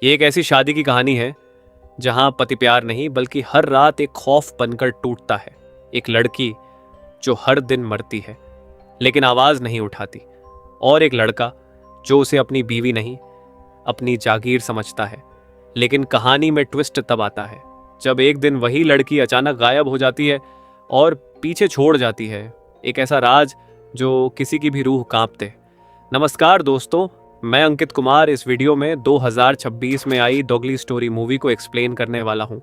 ये एक ऐसी शादी की कहानी है जहां पति प्यार नहीं बल्कि हर रात एक खौफ बनकर टूटता है। एक लड़की जो हर दिन मरती है लेकिन आवाज नहीं उठाती, और एक लड़का जो उसे अपनी बीवी नहीं अपनी जागीर समझता है। लेकिन कहानी में ट्विस्ट तब आता है जब एक दिन वही लड़की अचानक गायब हो जाती है और पीछे छोड़ जाती है एक ऐसा राज जो किसी की भी रूह कांपते। नमस्कार दोस्तों, मैं अंकित कुमार इस वीडियो में 2026 में आई दोगली स्टोरी मूवी को एक्सप्लेन करने वाला हूं।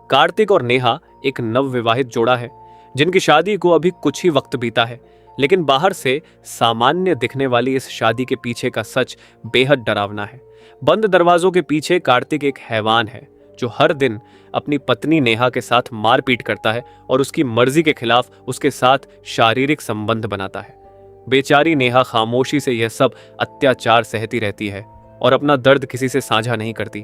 कार्तिक और नेहा एक नवविवाहित जोड़ा है जिनकी शादी को अभी कुछ ही वक्त बीता है, लेकिन बाहर से सामान्य दिखने वाली इस शादी के पीछे का सच बेहद डरावना है। बंद दरवाजों के पीछे कार्तिक एक हैवान है जो हर दिन अपनी पत्नी नेहा के साथ मारपीट करता है और उसकी मर्जी के खिलाफ उसके साथ शारीरिक संबंध बनाता है। बेचारी नेहा खामोशी से यह सब अत्याचार सहती रहती है और अपना दर्द किसी से साझा नहीं करती।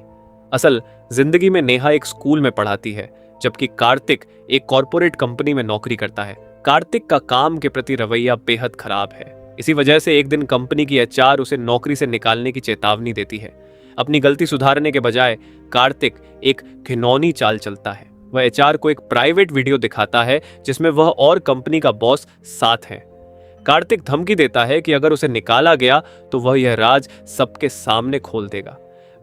असल जिंदगी में नेहा एक स्कूल में पढ़ाती है जबकि कार्तिक एक कॉरपोरेट कंपनी में नौकरी करता है। कार्तिक का काम के प्रति रवैया बेहद खराब है। इसी वजह से एक दिन कंपनी की एचआर उसे नौकरी से निकालने की चेतावनी देती है। अपनी गलती सुधारने के बजाय कार्तिक एक घिनौनी चाल चलता है। वह एचआर को एक प्राइवेट वीडियो दिखाता है जिसमें वह और कंपनी का बॉस साथ है। कार्तिक धमकी देता है कि अगर उसे निकाला गया तो वह यह राज सबके सामने खोल देगा।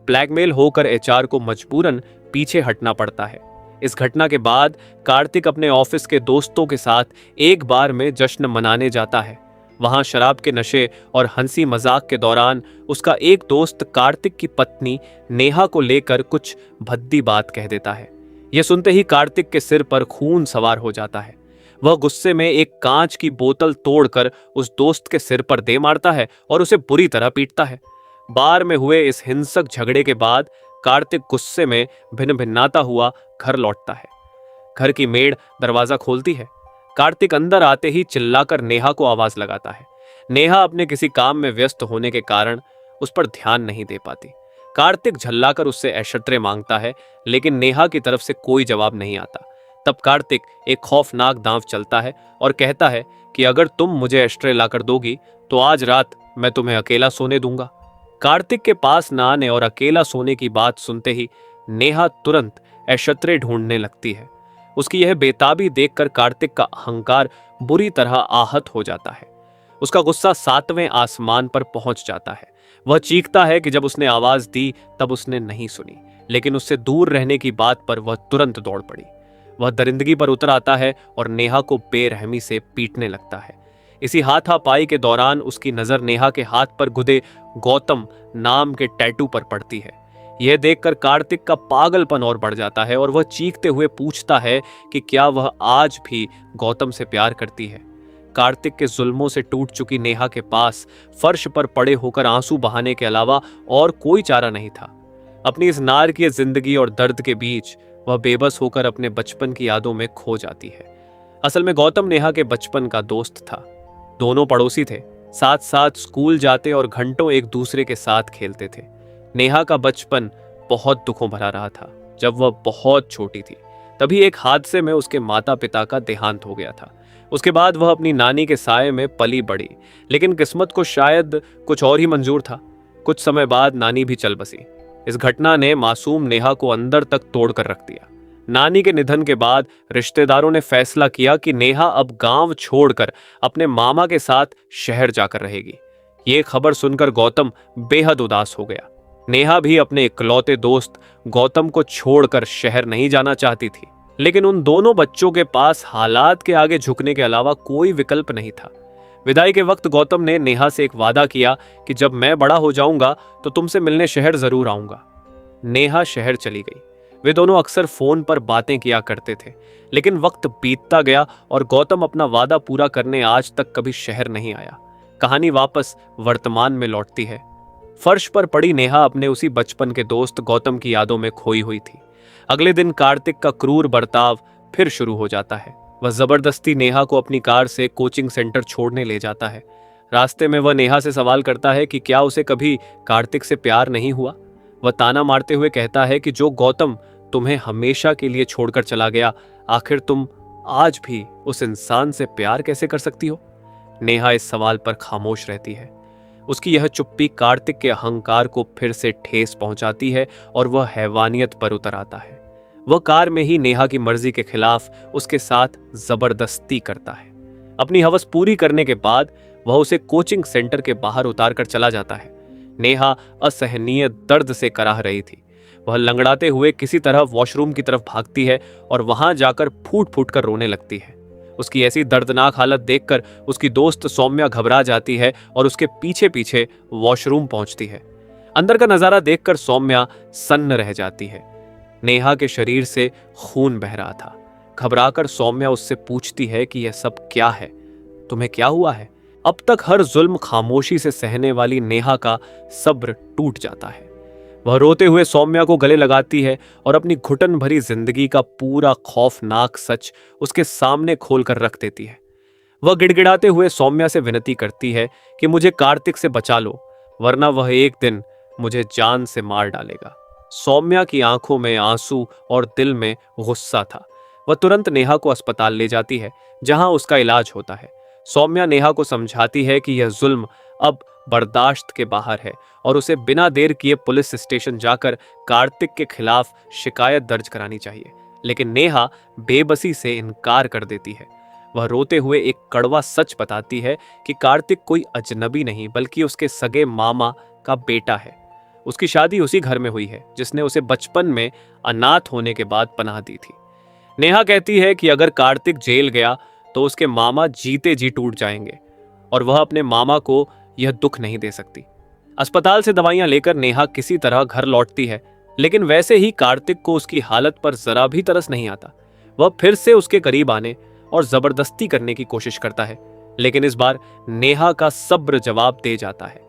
ब्लैकमेल होकर एचआर को मजबूरन पीछे हटना पड़ता है। इस घटना के बाद कार्तिक अपने ऑफिस के दोस्तों के साथ एक बार में जश्न मनाने जाता है। वहां शराब के नशे और हंसी मजाक के दौरान उसका एक दोस्त कार्तिक की पत्नी नेहा को लेकर कुछ भद्दी बात कह देता है। यह सुनते ही कार्तिक के सिर पर खून सवार हो जाता है। वह गुस्से में एक कांच की बोतल तोड़कर उस दोस्त के सिर पर दे मारता है और उसे बुरी तरह पीटता है। बार में हुए इस हिंसक झगड़े के बाद कार्तिक गुस्से में भिन्न भिन्नाता हुआ घर लौटता है। घर की मेड दरवाजा खोलती है। कार्तिक अंदर आते ही चिल्लाकर नेहा को आवाज लगाता है। नेहा अपने किसी काम में व्यस्त होने के कारण उस पर ध्यान नहीं दे पाती। कार्तिक झल्लाकर उससे ऐशर्ते मांगता है लेकिन नेहा की तरफ से कोई जवाब नहीं आता। तब कार्तिक एक खौफनाक दांव चलता है और कहता है कि अगर तुम मुझे एस्ट्रे लाकर दोगी तो आज रात मैं तुम्हें अकेला सोने दूंगा। कार्तिक के पास न आने और अकेला सोने की बात सुनते ही नेहा तुरंत ऐशत्रे ढूंढने लगती है। उसकी यह बेताबी देखकर कार्तिक का अहंकार बुरी तरह आहत हो जाता है। उसका गुस्सा 7वें आसमान पर पहुंच जाता है। वह चीखता है कि जब उसने आवाज दी तब उसने नहीं सुनी, लेकिन उससे दूर रहने की बात पर वह तुरंत दौड़ पड़ी। वह दरिंदगी पर उतर आता है और नेहा को बेरहमी से पीटने लगता है। इसी हाथापाई के दौरान उसकी नजर नेहा के हाथ पर गुदे गौतम नाम के टैटू पर पड़ती है। यह देखकर कार्तिक का पागलपन और बढ़ जाता है और वह चीखते हुए पूछता है कि क्या वह आज भी गौतम से प्यार करती है। कार्तिक के जुल्मों से टूट चुकी नेहा के पास फर्श पर पड़े होकर आंसू बहाने के अलावा और कोई चारा नहीं था। अपनी इस नारकीय जिंदगी और दर्द के बीच वह बेबस होकर अपने बचपन की यादों में खो जाती है। असल में गौतम नेहा के बचपन का दोस्त था। दोनों पड़ोसी थे, साथ साथ स्कूल जाते और घंटों एक दूसरे के साथ खेलते थे। नेहा का बचपन बहुत दुखों भरा रहा था। जब वह बहुत छोटी थी तभी एक हादसे में उसके माता पिता का देहांत हो गया था। उसके बाद वह अपनी नानी के साये में पली बढ़ी, लेकिन किस्मत को शायद कुछ और ही मंजूर था। कुछ समय बाद नानी भी चल बसी। इस घटना ने मासूम नेहा को अंदर तक तोड़कर रख दिया। नानी के निधन के बाद रिश्तेदारों ने फैसला किया कि नेहा अब गांव छोड़कर अपने मामा के साथ शहर जाकर रहेगी। ये खबर सुनकर गौतम बेहद उदास हो गया। नेहा भी अपने इकलौते दोस्त गौतम को छोड़कर शहर नहीं जाना चाहती थी, लेकिन उन दोनों बच्चों के पास हालात के आगे झुकने के अलावा कोई विकल्प नहीं था। विदाई के वक्त गौतम ने नेहा से एक वादा किया कि जब मैं बड़ा हो जाऊंगा तो तुमसे मिलने शहर जरूर आऊंगा। नेहा शहर चली गई। वे दोनों अक्सर फोन पर बातें किया करते थे, लेकिन वक्त बीतता गया और गौतम अपना वादा पूरा करने आज तक कभी शहर नहीं आया। कहानी वापस वर्तमान में लौटती है। फर्श पर पड़ी नेहा अपने उसी बचपन के दोस्त गौतम की यादों में खोई हुई थी। अगले दिन कार्तिक का क्रूर बर्ताव फिर शुरू हो जाता है। वह जबरदस्ती नेहा को अपनी कार से कोचिंग सेंटर छोड़ने ले जाता है। रास्ते में वह नेहा से सवाल करता है कि क्या उसे कभी कार्तिक से प्यार नहीं हुआ। वह ताना मारते हुए कहता है कि जो गौतम तुम्हें हमेशा के लिए छोड़कर चला गया, आखिर तुम आज भी उस इंसान से प्यार कैसे कर सकती हो। नेहा इस सवाल पर खामोश रहती है। उसकी यह चुप्पी कार्तिक के अहंकार को फिर से ठेस पहुंचाती है और वह हैवानियत पर उतर आता है। वह कार में ही नेहा की मर्जी के खिलाफ उसके साथ जबरदस्ती करता है। अपनी हवस पूरी करने के बाद वह उसे कोचिंग सेंटर के बाहर उतार कर चला जाता है। नेहा असहनीय दर्द से कराह रही थी। वह लंगड़ाते हुए किसी तरह वॉशरूम की तरफ भागती है और वहां जाकर फूट फूट कर रोने लगती है। उसकी ऐसी दर्दनाक हालत देखकर उसकी दोस्त सौम्या घबरा जाती है और उसके पीछे पीछे वॉशरूम पहुंचती है। अंदर का नजारा देखकर सौम्या सन्न रह जाती है। नेहा के शरीर से खून बह रहा था। घबराकर सौम्या उससे पूछती है कि यह सब क्या है, तुम्हें क्या हुआ है? अब तक हर जुल्म खामोशी से सहने वाली नेहा का सब्र टूट जाता है। वह रोते हुए सौम्या को गले लगाती है और अपनी घुटन भरी जिंदगी का पूरा खौफनाक सच उसके सामने खोलकर रख देती है। वह गिड़गिड़ाते हुए सौम्या से विनती करती है कि मुझे कार्तिक से बचा लो, वरना वह एक दिन मुझे जान से मार डालेगा। सौम्या की आंखों में आंसू और दिल में गुस्सा था। वह तुरंत नेहा को अस्पताल ले जाती है, जहां उसका इलाज होता है। सौम्या नेहा को समझाती है कि यह जुल्म अब बर्दाश्त के बाहर है और उसे बिना देर किए पुलिस स्टेशन जाकर कार्तिक के खिलाफ शिकायत दर्ज करानी चाहिए। लेकिन नेहा बेबसी से इनकार कर देती है। वह रोते हुए एक कड़वा सच बताती है कि कार्तिक कोई अजनबी नहीं बल्कि उसके सगे मामा का बेटा है। उसकी शादी उसी घर में हुई है जिसने उसे बचपन में अनाथ होने के बाद पनाह दी थी। नेहा कहती है कि अगर कार्तिक जेल गया तो उसके मामा जीते जी टूट जाएंगे और वह अपने मामा को यह दुख नहीं दे सकती। अस्पताल से दवाइयां लेकर नेहा किसी तरह घर लौटती है, लेकिन वैसे ही कार्तिक को उसकी हालत पर जरा भी तरस नहीं आता। वह फिर से उसके करीब आने और जबरदस्ती करने की कोशिश करता है, लेकिन इस बार नेहा का सब्र जवाब दे जाता है।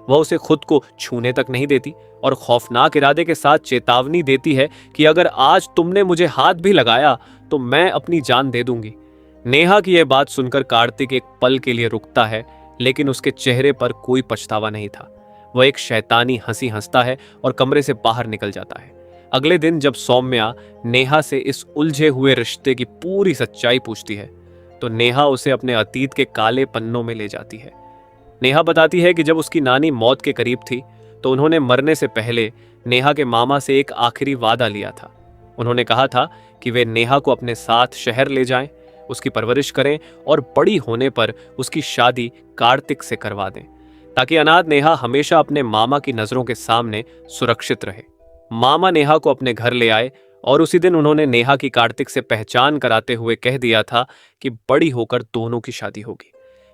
वह उसे खुद को छूने तक नहीं देती और खौफनाक इरादे के साथ चेतावनी देती है कि अगर आज तुमने मुझे हाथ भी लगाया तो मैं अपनी जान दे दूंगी। नेहा की यह बात सुनकर कार्तिक एक पल के लिए रुकता है, लेकिन उसके चेहरे पर कोई पछतावा नहीं था। वह एक शैतानी हंसी हंसता है और कमरे से बाहर निकल जाता है। अगले दिन जब सौम्या नेहा से इस उलझे हुए रिश्ते की पूरी सच्चाई पूछती है तो नेहा उसे अपने अतीत के काले पन्नों में ले जाती है। नेहा बताती है कि जब उसकी नानी मौत के करीब थी तो उन्होंने मरने से पहले नेहा के मामा से एक आखिरी वादा लिया था। उन्होंने कहा था कि वे नेहा को अपने साथ शहर ले जाएं, उसकी परवरिश करें और बड़ी होने पर उसकी शादी कार्तिक से करवा दें, ताकि अनाथ नेहा हमेशा अपने मामा की नजरों के सामने सुरक्षित रहे। मामा नेहा को अपने घर ले आए और उसी दिन उन्होंने नेहा की कार्तिक से पहचान कराते हुए कह दिया था कि बड़ी होकर दोनों की शादी होगी।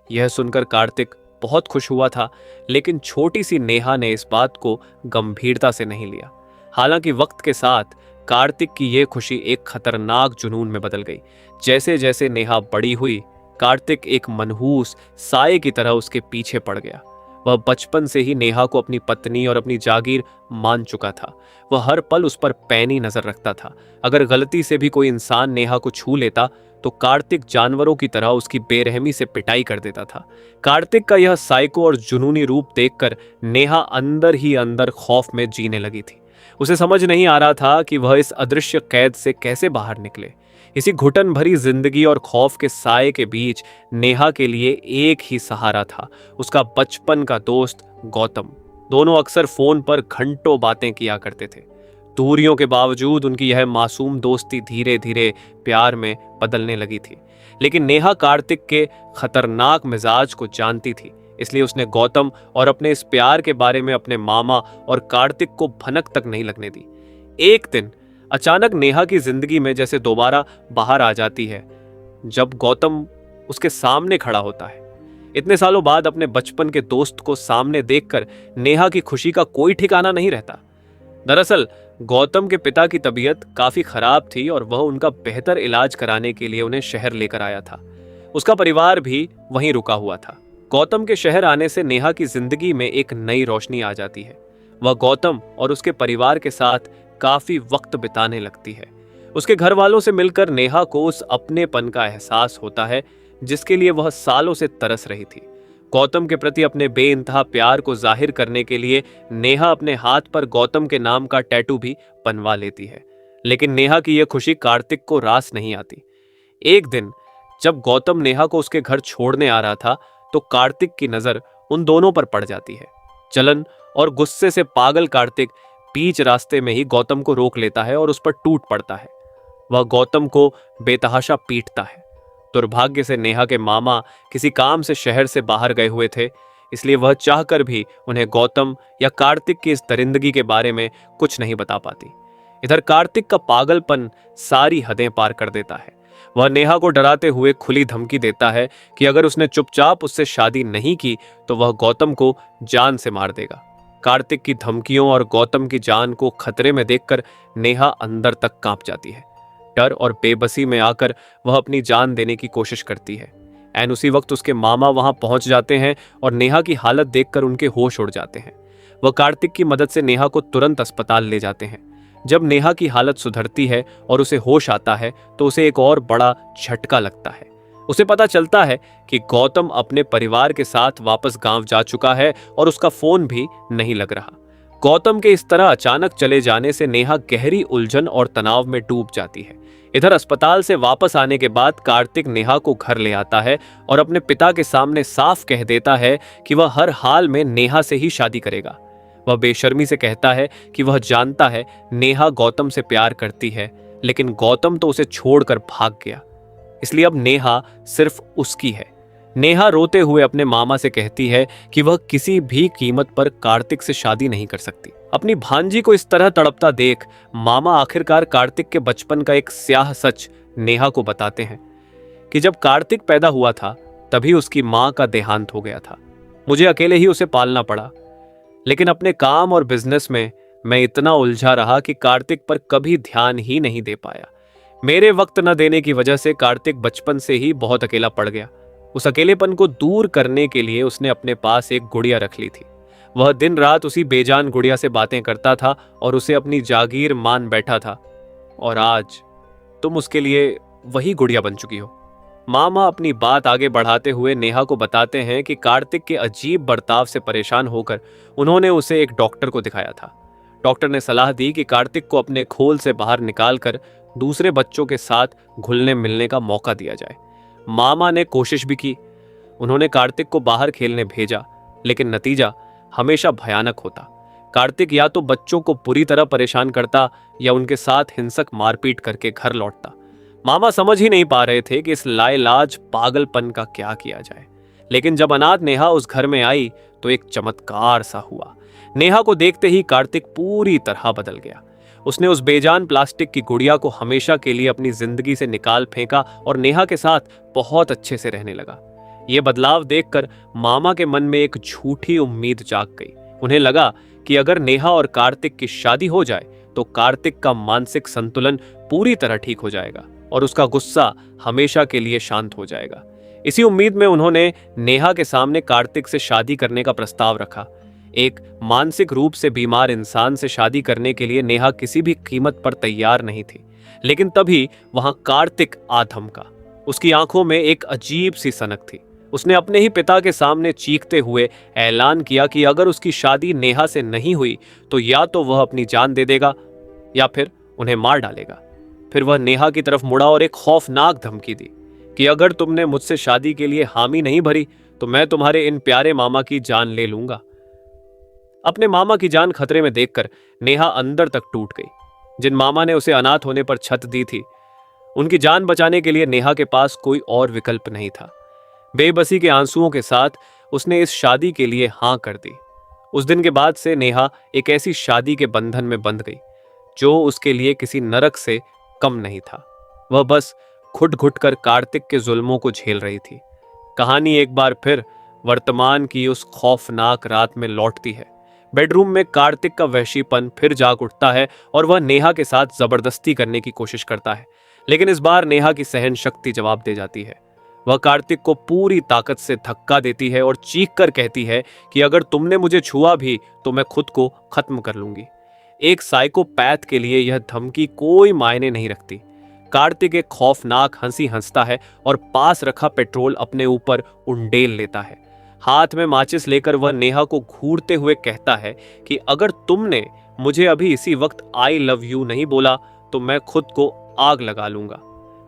यह सुनकर कार्तिक बहुत खुश हुआ था, लेकिन छोटी सी नेहा ने इस बात को गंभीरता से नहीं लिया। हालांकि वक्त के साथ कार्तिक की यह खुशी एक खतरनाक जुनून में बदल गई। जैसे जैसे नेहा बड़ी हुई, कार्तिक एक मनहूस साये की तरह उसके पीछे पड़ गया। वह बचपन से ही नेहा को अपनी पत्नी और अपनी जागीर मान चुका था। वह हर पल उस पर पैनी नजर रखता था। अगर गलती से भी कोई इंसान नेहा को छू लेता तो कार्तिक जानवरों की तरह उसकी बेरहमी से पिटाई कर देता था। कार्तिक का यह साइको और जुनूनी रूप देखकर नेहा अंदर ही अंदर खौफ में जीने लगी थी। उसे समझ नहीं आ रहा था कि वह इस अदृश्य कैद से कैसे बाहर निकले। इसी घुटन भरी जिंदगी और खौफ के साये के बीच नेहा के लिए एक ही सहारा था, उसका बचपन का दोस्त गौतम। दोनों अक्सर फोन पर घंटों बातें किया करते थे। दूरियों के बावजूद उनकी यह मासूम दोस्ती धीरे धीरे प्यार में बदलने लगी थी। लेकिन नेहा कार्तिक के खतरनाक मिजाज को जानती थी, इसलिए उसने गौतम और अपने इस प्यार के बारे में अपने मामा और कार्तिक को भनक तक नहीं लगने दी। एक दिन अचानक नेहा की जिंदगी में जैसे दोबारा बाहर आ जाती है, जब गौतम उसके सामने खड़ा होता है। इतने सालों बाद अपने बचपन के दोस्त को सामने देखकर नेहा की खुशी का कोई ठिकाना नहीं रहता। दरअसल गौतम के पिता की तबीयत काफी खराब थी और वह उनका बेहतर इलाज कराने के लिए उन्हें शहर लेकर आया था। उसका परिवार भी वहीं रुका हुआ था। गौतम के शहर आने से नेहा की जिंदगी में एक नई रोशनी आ जाती है। वह गौतम और उसके परिवार के साथ काफी वक्त बिताने लगती है। उसके घर वालों से मिलकर नेहा को उस अपनेपन का एहसास होता है जिसके लिए वह सालों से तरस रही थी। गौतम के प्रति अपने बेइंतहा प्यार को जाहिर करने के लिए नेहा अपने हाथ पर गौतम के नाम का टैटू भी बनवा लेती है। लेकिन नेहा की यह खुशी कार्तिक को रास नहीं आती। एक दिन जब गौतम नेहा को उसके घर छोड़ने आ रहा था तो कार्तिक की नजर उन दोनों पर पड़ जाती है। जलन और गुस्से से पागल कार्तिक बीच रास्ते में ही गौतम को रोक लेता है और उस पर टूट पड़ता है। वह गौतम को बेतहाशा पीटता है। दुर्भाग्य से नेहा के मामा किसी काम से शहर से बाहर गए हुए थे, इसलिए वह चाहकर भी उन्हें गौतम या कार्तिक की इस दरिंदगी के बारे में कुछ नहीं बता पाती। इधर कार्तिक का पागलपन सारी हदें पार कर देता है। वह नेहा को डराते हुए खुली धमकी देता है कि अगर उसने चुपचाप उससे शादी नहीं की तो वह गौतम को जान से मार देगा। कार्तिक की धमकियों और गौतम की जान को खतरे में देखकर नेहा अंदर तक कांप जाती है। डर और बेबसी में आकर वह अपनी जान देने की कोशिश करती है। एन उसी वक्त उसके मामा वहां पहुंच जाते हैं और नेहा की हालत देखकर उनके होश उड़ जाते हैं। वह कार्तिक की मदद से नेहा को तुरंत अस्पताल ले जाते हैं। जब नेहा की हालत सुधरती है और उसे होश आता है तो उसे एक और बड़ा झटका लगता है। उसे पता चलता है कि गौतम अपने परिवार के साथ वापस गांव जा चुका है और उसका फोन भी नहीं लग रहा। गौतम के इस तरह अचानक चले जाने से नेहा गहरी उलझन और तनाव में डूब जाती है। इधर अस्पताल से वापस आने के बाद कार्तिक नेहा को घर ले आता है और अपने पिता के सामने साफ कह देता है कि वह हर हाल में नेहा से ही शादी करेगा। वह बेशर्मी से कहता है कि वह जानता है नेहा गौतम से प्यार करती है, लेकिन गौतम तो उसे छोड़कर भाग गया, इसलिए अब नेहा सिर्फ उसकी है। नेहा रोते हुए अपने मामा से कहती है कि वह किसी भी कीमत पर कार्तिक से शादी नहीं कर सकती। अपनी भांजी को इस तरह तड़पता देख मामा आखिरकार कार्तिक के बचपन का एक स्याह सच नेहा को बताते हैं कि जब कार्तिक पैदा हुआ था तभी उसकी मां का देहांत हो गया था। मुझे अकेले ही उसे पालना पड़ा, लेकिन अपने काम और बिजनेस में मैं इतना उलझा रहा कि कार्तिक पर कभी ध्यान ही नहीं दे पाया। मेरे वक्त न देने की वजह से कार्तिक बचपन से ही बहुत अकेला पड़ गया। उस अकेलेपन को दूर करने के लिए उसने अपने पास एक गुड़िया रख ली थी। वह दिन रात उसी बेजान गुड़िया से बातें करता था और उसे अपनी जागीर मान बैठा था, और आज तुम उसके लिए वही गुड़िया बन चुकी हो। मामा अपनी बात आगे बढ़ाते हुए नेहा को बताते हैं कि कार्तिक के अजीब बर्ताव से परेशान होकर उन्होंने उसे एक डॉक्टर को दिखाया था। डॉक्टर ने सलाह दी कि कार्तिक को अपने खोल से बाहर निकालकर दूसरे बच्चों के साथ घुलने मिलने का मौका दिया जाए। मामा ने कोशिश भी की। उन्होंने कार्तिक को बाहर खेलने भेजा, लेकिन नतीजा हमेशा भयानक होता। कार्तिक या तो बच्चों को पूरी तरह परेशान करता या उनके साथ हिंसक मारपीट करके घर लौटता। मामा समझ ही नहीं पा रहे थे कि इस लाइलाज पागलपन का क्या किया जाए। लेकिन जब अनाथ नेहा उस घर में आई तो एक चमत्कार सा हुआ। नेहा को देखते ही कार्तिक पूरी तरह बदल गया। उसने उस बेजान प्लास्टिक की गुड़िया को हमेशा के लिए अपनी जिंदगी से निकाल फेंका और नेहा के साथ बहुत अच्छे से रहने लगा। ये बदलाव देखकर मामा के मन में एक झूठी उम्मीद जाग गई। उन्हें लगा कि अगर नेहा और कार्तिक की शादी हो जाए तो कार्तिक का मानसिक संतुलन पूरी तरह ठीक हो जाएगा और उसका गुस्सा हमेशा के लिए शांत हो जाएगा। इसी उम्मीद में उन्होंने नेहा के सामने कार्तिक से शादी करने का प्रस्ताव रखा। एक मानसिक रूप से बीमार इंसान से शादी करने के लिए नेहा किसी भी कीमत पर तैयार नहीं थी, लेकिन तभी वहां कार्तिक आ धमका। उसकी आंखों में एक अजीब सी सनक थी। उसने अपने ही पिता के सामने चीखते हुए ऐलान किया कि अगर उसकी शादी नेहा से नहीं हुई तो या तो वह अपनी जान दे देगा या फिर उन्हें मार डालेगा। फिर वह नेहा की तरफ मुड़ा और एक खौफनाक धमकी दी कि अगर तुमने मुझसे शादी के लिए हामी नहीं भरी तो मैं तुम्हारे इन प्यारे मामा की जान ले लूंगा। अपने मामा की जान खतरे में देखकर नेहा अंदर तक टूट गई। जिन मामा ने उसे अनाथ होने पर छत दी थी, उनकी जान बचाने के लिए नेहा के पास कोई और विकल्प नहीं था। बेबसी के आंसुओं के साथ उसने इस शादी के लिए हां कर दी। उस दिन के बाद से नेहा एक ऐसी शादी के बंधन में बंध गई जो उसके लिए किसी नरक से कम नहीं था। वह बस घुट घुट कर कार्तिक के जुल्मों को झेल रही थी। कहानी एक बार फिर वर्तमान की उस खौफनाक रात में लौटती है। बेडरूम में कार्तिक का वहशीपन फिर जाग उठता है और वह नेहा के साथ जबरदस्ती करने की कोशिश करता है, लेकिन इस बार नेहा की सहन शक्ति जवाब दे जाती है। वह कार्तिक को पूरी ताकत से धक्का देती है और चीख कर कहती है कि अगर तुमने मुझे छुआ भी तो मैं खुद को खत्म कर लूंगी। एक साइकोपैथ के लिए यह धमकी कोई मायने नहीं रखती। कार्तिक एक खौफनाक हंसी हंसता है और पास रखा पेट्रोल अपने ऊपर उंडेल लेता है। हाथ में माचिस लेकर वह नेहा को घूरते हुए कहता है कि अगर तुमने मुझे अभी इसी वक्त आई लव यू नहीं बोला तो मैं खुद को आग लगा लूंगा।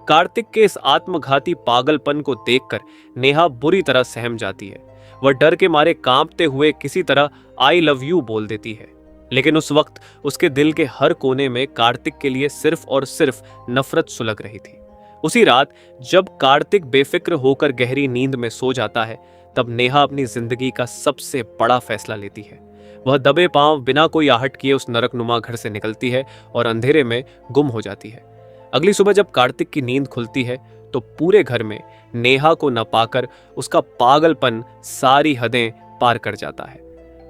कार्तिक के इस आत्मघाती पागलपन को देखकर नेहा बुरी तरह सहम जाती है। वह डर के मारे कांपते हुए किसी तरह आई लव यू बोल देती है। लेकिन उस वक्त उसके दिल के हर कोने में कार्तिक के लिए सिर्फ और सिर्फ नफरत सुलग रही थी। उसी रात जब कार्तिक बेफिक्र होकर गहरी नींद में सो जाता है, तब नेहा अपनी जिंदगी का सबसे बड़ा फैसला लेती है। वह दबे पांव बिना कोई आहट किए उस नरकनुमा घर से निकलती है और अंधेरे में गुम हो जाती है। अगली सुबह जब कार्तिक की नींद खुलती है तो पूरे घर में नेहा को न पाकर उसका पागलपन सारी हदें पार कर जाता है।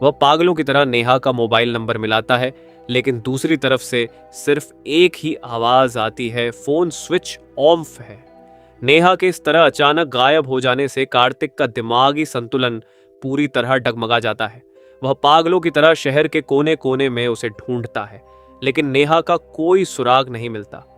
वह पागलों की तरह नेहा का मोबाइल नंबर मिलाता है, लेकिन दूसरी तरफ से सिर्फ एक ही आवाज आती है, फोन स्विच ऑफ है। नेहा के इस तरह अचानक गायब हो जाने से कार्तिक का दिमागी संतुलन पूरी तरह डगमगा जाता है। वह पागलों की तरह शहर के कोने कोने में उसे ढूंढता है, लेकिन नेहा का कोई सुराग नहीं मिलता।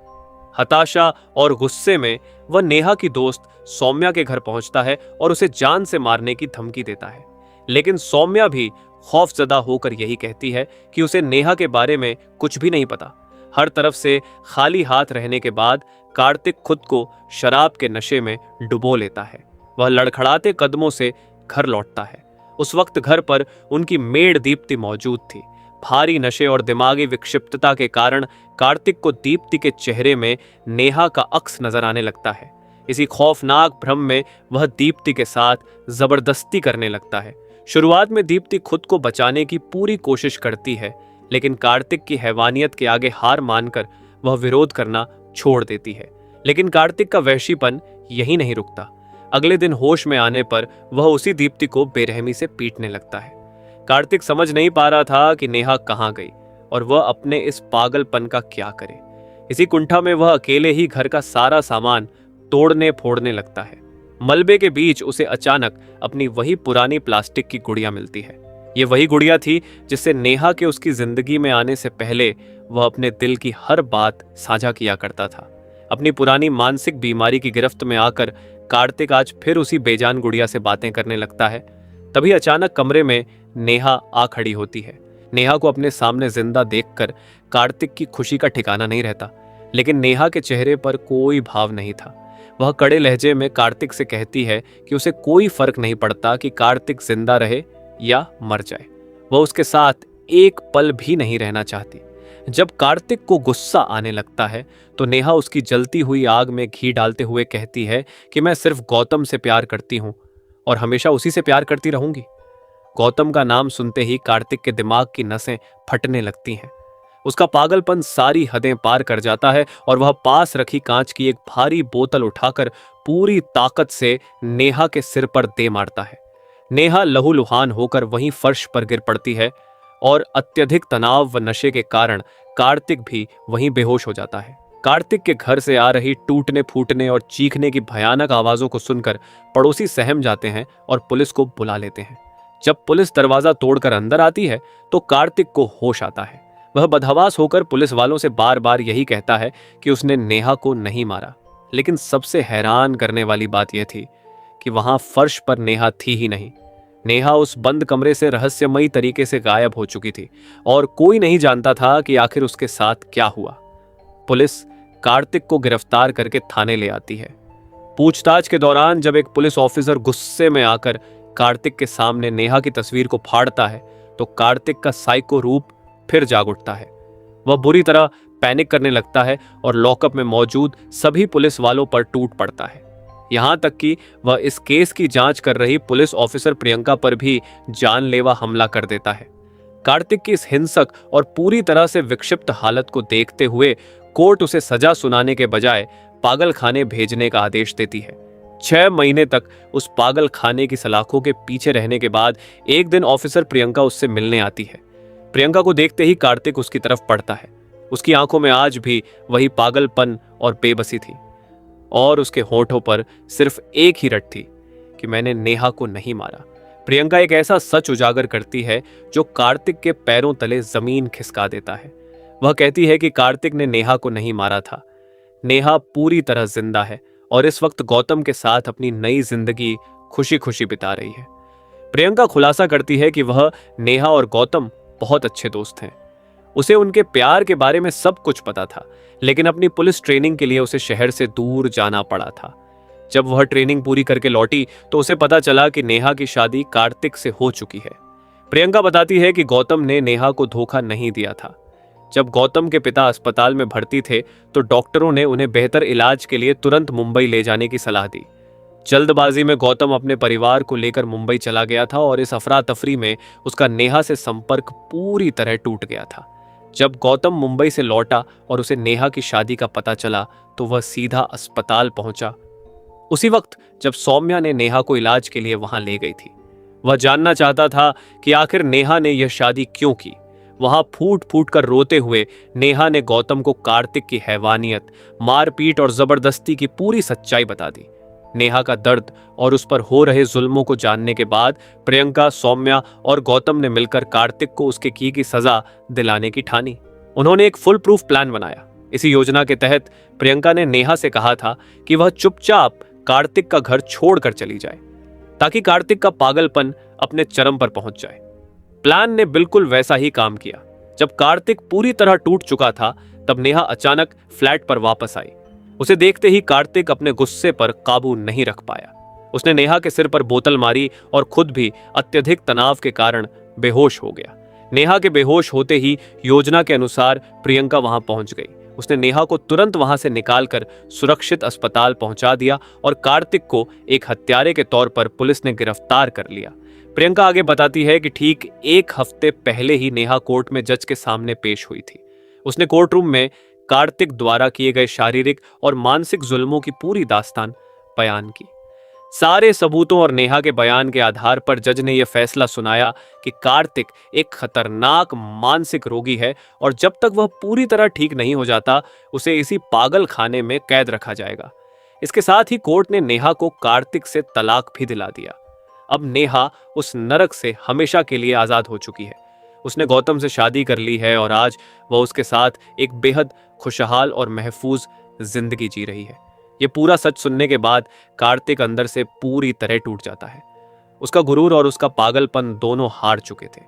हताशा और गुस्से में वह नेहा की दोस्त सौम्या के घर पहुंचता है और उसे जान से मारने की धमकी देता है। लेकिन सौम्या भी खौफजदा होकर यही कहती है कि उसे नेहा के बारे में कुछ भी नहीं पता। हर तरफ से खाली हाथ रहने के बाद कार्तिक खुद को शराब के नशे में डुबो लेता है। वह लड़खड़ाते कदमों से घर लौटता है। उस वक्त घर पर उनकी मेड दीप्ति मौजूद थी। भारी नशे और दिमागी विक्षिप्तता के कारण कार्तिक को दीप्ति के चेहरे में नेहा का अक्स नजर आने लगता है। इसी खौफनाक भ्रम में वह दीप्ति के साथ जबरदस्ती करने लगता है। शुरुआत में दीप्ति खुद को बचाने की पूरी कोशिश करती है, लेकिन कार्तिक की हैवानियत के आगे हार मानकर वह विरोध करना छोड़ देती है। लेकिन कार्तिक का वहशीपन यही नहीं रुकता। अगले दिन होश में आने पर वह उसी दीप्ति को बेरहमी से पीटने लगता है। कार्तिक समझ नहीं पा रहा था कि नेहा कहाँ गई और वह अपने इस पागलपन का क्या करे। इसी कुंठा में वह अकेले ही घर का सारा सामान तोड़ने फोड़ने लगता है। मलबे के बीच उसे अचानक अपनी वही पुरानी प्लास्टिक की गुड़िया मिलती है। ये वही गुड़िया थी जिससे नेहा के उसकी जिंदगी में आने से पहले वह अपने दिल की हर बात साझा किया करता था। अपनी पुरानी मानसिक बीमारी की गिरफ्त में आकर कार्तिक आज फिर उसी बेजान गुड़िया से बातें करने लगता है। तभी अचानक कमरे में नेहा आ खड़ी होती है। नेहा को अपने सामने जिंदा देखकर कार्तिक की खुशी का ठिकाना नहीं रहता, लेकिन नेहा के चेहरे पर कोई भाव नहीं था। वह कड़े लहजे में कार्तिक से कहती है कि उसे कोई फर्क नहीं पड़ता कि कार्तिक जिंदा रहे या मर जाए। वह उसके साथ एक पल भी नहीं रहना चाहती। जब कार्तिक को गुस्सा आने लगता है तो नेहा उसकी जलती हुई आग में घी डालते हुए कहती है कि मैं सिर्फ गौतम से प्यार करती हूं और हमेशा उसी से प्यार करती रहूंगी। गौतम का नाम सुनते ही कार्तिक के दिमाग की नसें फटने लगती हैं। उसका पागलपन सारी हदें पार कर जाता है और वह पास रखी कांच की एक भारी बोतल उठाकर पूरी ताकत से नेहा के सिर पर दे मारता है। नेहा लहूलुहान होकर वहीं फर्श पर गिर पड़ती है और अत्यधिक तनाव व नशे के कारण कार्तिक भी वहीं बेहोश हो जाता है। कार्तिक के घर से आ रही टूटने फूटने और चीखने की भयानक आवाजों को सुनकर पड़ोसी सहम जाते हैं और पुलिस को बुला लेते हैं। जब पुलिस दरवाजा तोड़कर अंदर आती है तो कार्तिक को होश आता है। वह बदहवास होकर पुलिस वालों से बार बार यही कहता है कि उसने नेहा को नहीं मारा। लेकिन सबसे हैरान करने वाली बात यह थी कि वहां फर्श पर नेहा थी ही नहीं। नेहा उस बंद कमरे से रहस्यमयी तरीके से गायब हो चुकी थी और कोई नहीं जानता था कि आखिर उसके साथ क्या हुआ। पुलिस कार्तिक को गिरफ्तार करके थाने ले आती है। पूछताछ के दौरान जब एक पुलिस ऑफिसर गुस्से में आकर कार्तिक के सामने नेहा की तस्वीर को फाड़ता है तो कार्तिक का साइको रूप फिर जाग उठता है। वह बुरी तरह पैनिक करने लगता है और लॉकअप में मौजूद सभी पुलिस वालों पर टूट पड़ता है। यहां तक कि वह इस केस की जांच कर रही पुलिस ऑफिसर प्रियंका पर भी जानलेवा हमला कर देता है। कार्तिक की इस हिंसक और पूरी तरह से विक्षिप्त हालत को देखते हुए कोर्ट उसे सजा सुनाने के बजाय पागल खाने भेजने का आदेश देती है। 6 महीने तक उस पागल खाने की सलाखों के पीछे रहने के बाद एक दिन ऑफिसर प्रियंका उससे मिलने आती है। प्रियंका को देखते ही कार्तिक उसकी तरफ पड़ता है। उसकी आंखों में आज भी वही पागलपन और बेबसी थी और उसके होठों पर सिर्फ एक ही रट थी कि मैंने नेहा को नहीं मारा। प्रियंका एक ऐसा सच उजागर करती है जो कार्तिक के पैरों तले जमीन खिसका देता है। वह कहती है कि कार्तिक ने नेहा को नहीं मारा था। नेहा पूरी तरह जिंदा है और इस वक्त गौतम के साथ अपनी नई जिंदगी खुशी खुशी बिता रही है। प्रियंका खुलासा करती है कि वह नेहा और गौतम बहुत अच्छे दोस्त हैं। उसे उनके प्यार के बारे में सब कुछ पता था, लेकिन अपनी पुलिस ट्रेनिंग के लिए उसे शहर से दूर जाना पड़ा था। जब वह ट्रेनिंग पूरी करके लौटी तो उसे पता चला कि नेहा की शादी कार्तिक से हो चुकी है। प्रियंका बताती है कि गौतम ने नेहा को धोखा नहीं दिया था। जब गौतम के पिता अस्पताल में भर्ती थे तो डॉक्टरों ने उन्हें बेहतर इलाज के लिए तुरंत मुंबई ले जाने की सलाह दी। जल्दबाजी में गौतम अपने परिवार को लेकर मुंबई चला गया था और इस अफरा तफरी में उसका नेहा से संपर्क पूरी तरह टूट गया था। जब गौतम मुंबई से लौटा और उसे नेहा की शादी का पता चला तो वह सीधा अस्पताल पहुंचा। उसी वक्त जब सौम्या ने नेहा को इलाज के लिए वहां ले गई थी। वह जानना चाहता था कि आखिर नेहा ने यह शादी क्यों की। वहां फूट फूट कर रोते हुए नेहा ने गौतम को कार्तिक की हैवानियत, मारपीट और जबरदस्ती की पूरी सच्चाई बता दी। नेहा का दर्द और उस पर हो रहे जुल्मों को जानने के बाद प्रियंका, सौम्या और गौतम ने मिलकर कार्तिक को उसके की सजा दिलाने की ठानी। उन्होंने एक फुल प्रूफ प्लान बनाया। इसी योजना के तहत प्रियंका ने नेहा से कहा था कि वह चुपचाप कार्तिक का घर छोड़कर चली जाए ताकि कार्तिक का पागलपन अपने चरम पर पहुंच जाए। प्लान ने बिल्कुल वैसा ही काम किया। जब कार्तिक पूरी तरह टूट चुका था तब नेहा अचानक फ्लैट पर वापस आई। उसे देखते ही कार्तिक अपने गुस्से पर काबू नहीं रख पाया। उसने नेहा के सिर पर बोतल मारी और खुद भी अत्यधिक तनाव के कारण बेहोश हो गया। नेहा के बेहोश होते ही योजना के अनुसार प्रियंका वहां पहुंच गई। उसने नेहा को तुरंत वहां से निकालकर सुरक्षित अस्पताल पहुंचा दिया और कार्तिक को एक हत्यारे के तौर पर पुलिस ने गिरफ्तार कर लिया। प्रियंका आगे बताती है कि ठीक एक हफ्ते पहले ही नेहा कोर्ट में जज के सामने पेश हुई थी। उसने कोर्ट रूम में कार्तिक द्वारा किए गए शारीरिक और मानसिक जुल्मों की पूरी दास्तान बयान की। सारे सबूतों और नेहा के बयान के आधार पर जज ने यह फैसला सुनाया कि कार्तिक एक खतरनाक मानसिक रोगी है और जब तक वह पूरी तरह ठीक नहीं हो जाता उसे इसी पागल खाने में कैद रखा जाएगा। इसके साथ ही कोर्ट ने नेहा को कार्तिक से तलाक भी दिला दिया। अब नेहा उस नरक से हमेशा के लिए आजाद हो चुकी है। उसने गौतम से शादी कर ली है और आज वह उसके साथ एक बेहद खुशहाल और महफूज जिंदगी जी रही है। यह पूरा सच सुनने के बाद कार्तिक अंदर से पूरी तरह टूट जाता है। उसका गुरूर और उसका पागलपन दोनों हार चुके थे।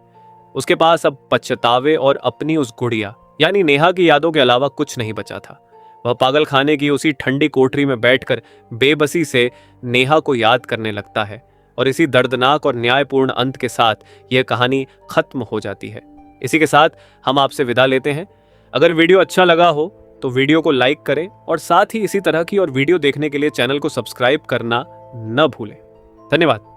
उसके पास अब पछतावे और अपनी उस गुड़िया यानी नेहा की यादों के अलावा कुछ नहीं बचा था। वह पागल खाने की उसी ठंडी कोठरी में बैठकर बेबसी से नेहा को याद करने लगता है और इसी दर्दनाक और न्यायपूर्ण अंत के साथ यह कहानी खत्म हो जाती है। इसी के साथ हम आपसे विदा लेते हैं। अगर वीडियो अच्छा लगा हो तो वीडियो को लाइक करें और साथ ही इसी तरह की और वीडियो देखने के लिए चैनल को सब्सक्राइब करना न भूलें। धन्यवाद।